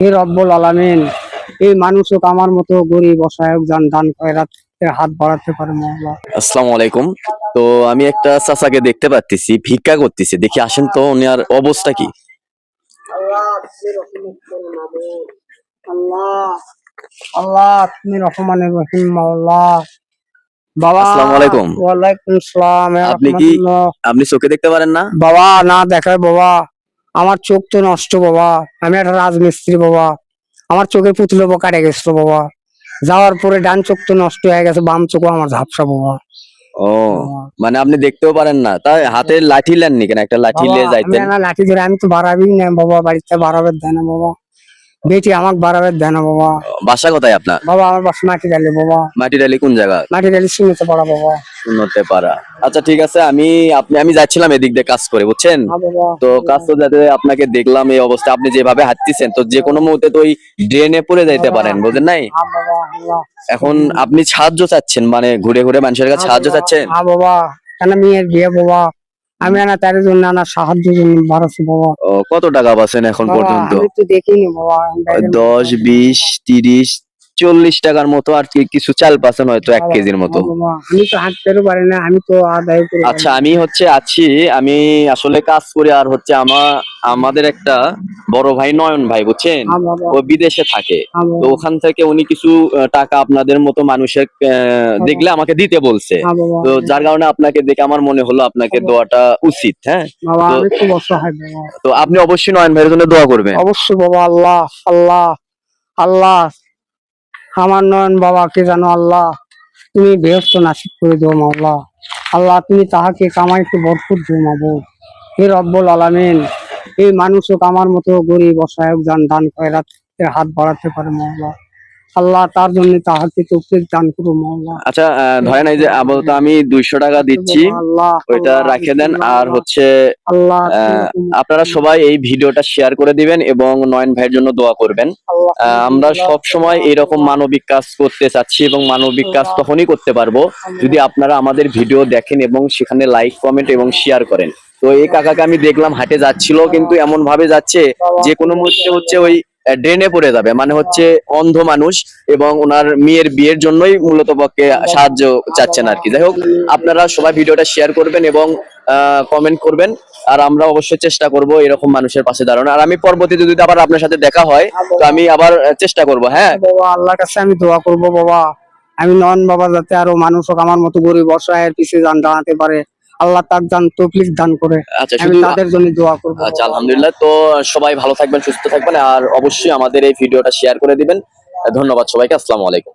হে রব্বুল আলামিন, এই মানুষক আমার মতো গরিব অসহায়ক দান খয়রাতের হাত বাড়াতে পারে মওলা। আসসালামু আলাইকুম। তো আমি একটা চাচাকে দেখতে পাচ্ছি ভিক্ষা করতেছে, দেখি আসেন তো উনার অবস্থা কি। আল্লাহ তুমি রহমত করো মাবুদ। আল্লাহ আল্লাহ তুমি রহমানের রহিম মাওলা। বাবা আসসালামু আলাইকুম। ওয়ালাইকুম আসসালাম ইয়া আপনি কি রাহমাতুল্লাহ। আপনি চোখে দেখতে পারেন না? বাবা না দেখায় বাবা, আমার চোখ তো নষ্ট বাবা। আমি একটা রাজমিস্ত্রি বাবা, আমার চোখের পুতুল কাটে গেছিল বাবা। যাওয়ার পরে ডান চোখ তো নষ্ট হয়ে গেছে, বাম চোখও আমার ঝাপসা বাবা। ও, মানে আপনি দেখতেও পারেন না, তাই হাতে লাঠি নেননি কেন? একটা লাঠি বাবা নিয়ে আমি যাইতেন। না লাঠি ধরে, আমি তো বাড়াবি না বাবা, বাড়িতে বাড়াবে দেয় না বাবা, বেটি আমাকে বাড়াবে দেয় না বাবা। বাসা কোথায় আপনার? বাবা আমার বাসা মাটি ডালে বাবা, মাটি ডালি কোন জায়গা? মাটি ডালি শুনেতে পারা বাবা। শুনতে পারা। আচ্ছা ঠিক আছে, আমি যাচ্ছিলাম এদিক দিয়ে কাজ করে, বুঝছেন? হ্যাঁ বাবা। তো কাজ তো যাতে আপনাকে দেখলাম এই অবস্থা, আপনি যেভাবে হাঁটতেছেন তো যে কোনো মুহূর্তে তো ওই ড্রেনে পড়ে যাইতে পারেন, বুঝেন নাই? হ্যাঁ বাবা, আল্লাহ। এখন আপনি সাহায্য চাচ্ছেন, মানে ঘুরে ঘুরে মানুষের কাছে সাহায্য চাচ্ছেন? হ্যাঁ বাবা, কেন মেয়ের বিয়ে বাবা, আমি আনা তার জন্য আনা সাহায্য জন্য বাড়াচ্ছি বাবা। ও, কত টাকা পাচ্ছেন এখন বাবা পর্যন্ত? আমি তো দেখিনি বাবা, ওই 10, 20, 30, 40 টাকার মতো আর কি, কিছু চাল পাচ্ছেন হয়তো 1 কেজির মতো। বাবা আমি তো হাঁটতেও পারি না, আমি তো আদায় করে আচ্ছা, আমি আসলে কাজ করি, আর হচ্ছে আমাদের একটা বড় ভাই নয়ন ভাই, বুঝছেন? হ্যাঁ বাবা। ও বিদেশে থাকে। হ্যাঁ তো বাবা। ওখান থেকে উনি কিছু টাকা আপনাদের মতো মানুষের দেখলে আমাকে দিতে বলছে। হ্যাঁ বাবা। তো যার কারণে আপনাকে দেখে আমার মনে হলো আপনাকে দোয়াটা উচিত। হ্যাঁ, বাবা তো আমি খুব অসহায় বাবা। তো আপনি অবশ্যই নয়ন ভাইয়ের জন্য দোয়া করবেন। অবশ্যই বাবা। আল্লাহ আল্লাহ আল্লাহ, আমার নয়ন বাবা কে জানো আল্লাহ, তুমি বেহস্ত নাসিব করে দিও মাওলা। আল্লাহ তুমি তাহাকে কামাইতে ভরপুর দিও মাবুদ। হে রব্বুল আলামিন, এই মানুষক আমার মতো গরিব অসহায়ক দান খয়রাতের হাত বাড়াতে পারে মাওলা। আল্লাহ তার জন্য তাহাকে তৌফিক দান করো মাওলা। আচ্ছা, ধরেন এই যে আপাতত আমি 200 টাকা দিচ্ছি, আল্লাহ ওইটা আল্লাহ রাখে দেন। আর হচ্ছে আল্লাহ আপনারা সবাই এই ভিডিওটা শেয়ার করে দিবেন এবং নয়ন ভাইয়ের জন্য দোয়া করবেন। আমরা সব সময় এরকম মানবিক কাজ করতে চাচ্ছি এবং মানবিক কাজ তখনই করতে পারবো যদি আপনারা আমাদের ভিডিও দেখেন এবং সেখানে লাইক, কমেন্ট এবং শেয়ার করেন। তো এই কাকাকে আমি দেখলাম হাটে যাচ্ছিল, কিন্তু এমন ভাবে যাচ্ছে যে কোনো মুহূর্তে হচ্ছে ওই ড্রেনে পড়ে যাবে, মানে হচ্ছে অন্ধ মানুষ এবং ওনার মেয়ের বিয়ের জন্যই মূলত পক্ষে সাহায্য চাচ্ছেন আর কি। যাই হোক, আপনারা সবাই ভিডিওটা শেয়ার করবেন এবং কমেন্ট করবেন, আর আমরা অবশ্যই চেষ্টা করব এরকম মানুষের পাশে দাঁড়ানো। আর আমি পরবর্তীতে যদি আবার আপনার সাথে দেখা হয় তো আমি আবার চেষ্টা করব। হ্যাঁ বাবা, আল্লাহর কাছে আমি দোয়া করব বাবা, আমি নন বাবা যাতে আরো মানুষ হোক আমার মতো গরিব অসহায়ের পিছিয়ে দাঁড়াতে পারে। আল্লাহ তার দান তৌফিক দান করে, আচ্ছা, আমি শুধু তাদের জন্য দোয়া করব। আচ্ছা, আলহামদুলিল্লাহ। তো সবাই ভালো থাকবেন, সুস্থ থাকবেন, আর অবশ্যই আমাদের এই ভিডিওটা শেয়ার করে দিবেন। ধন্যবাদ সবাইকে। আসসালামু আলাইকুম।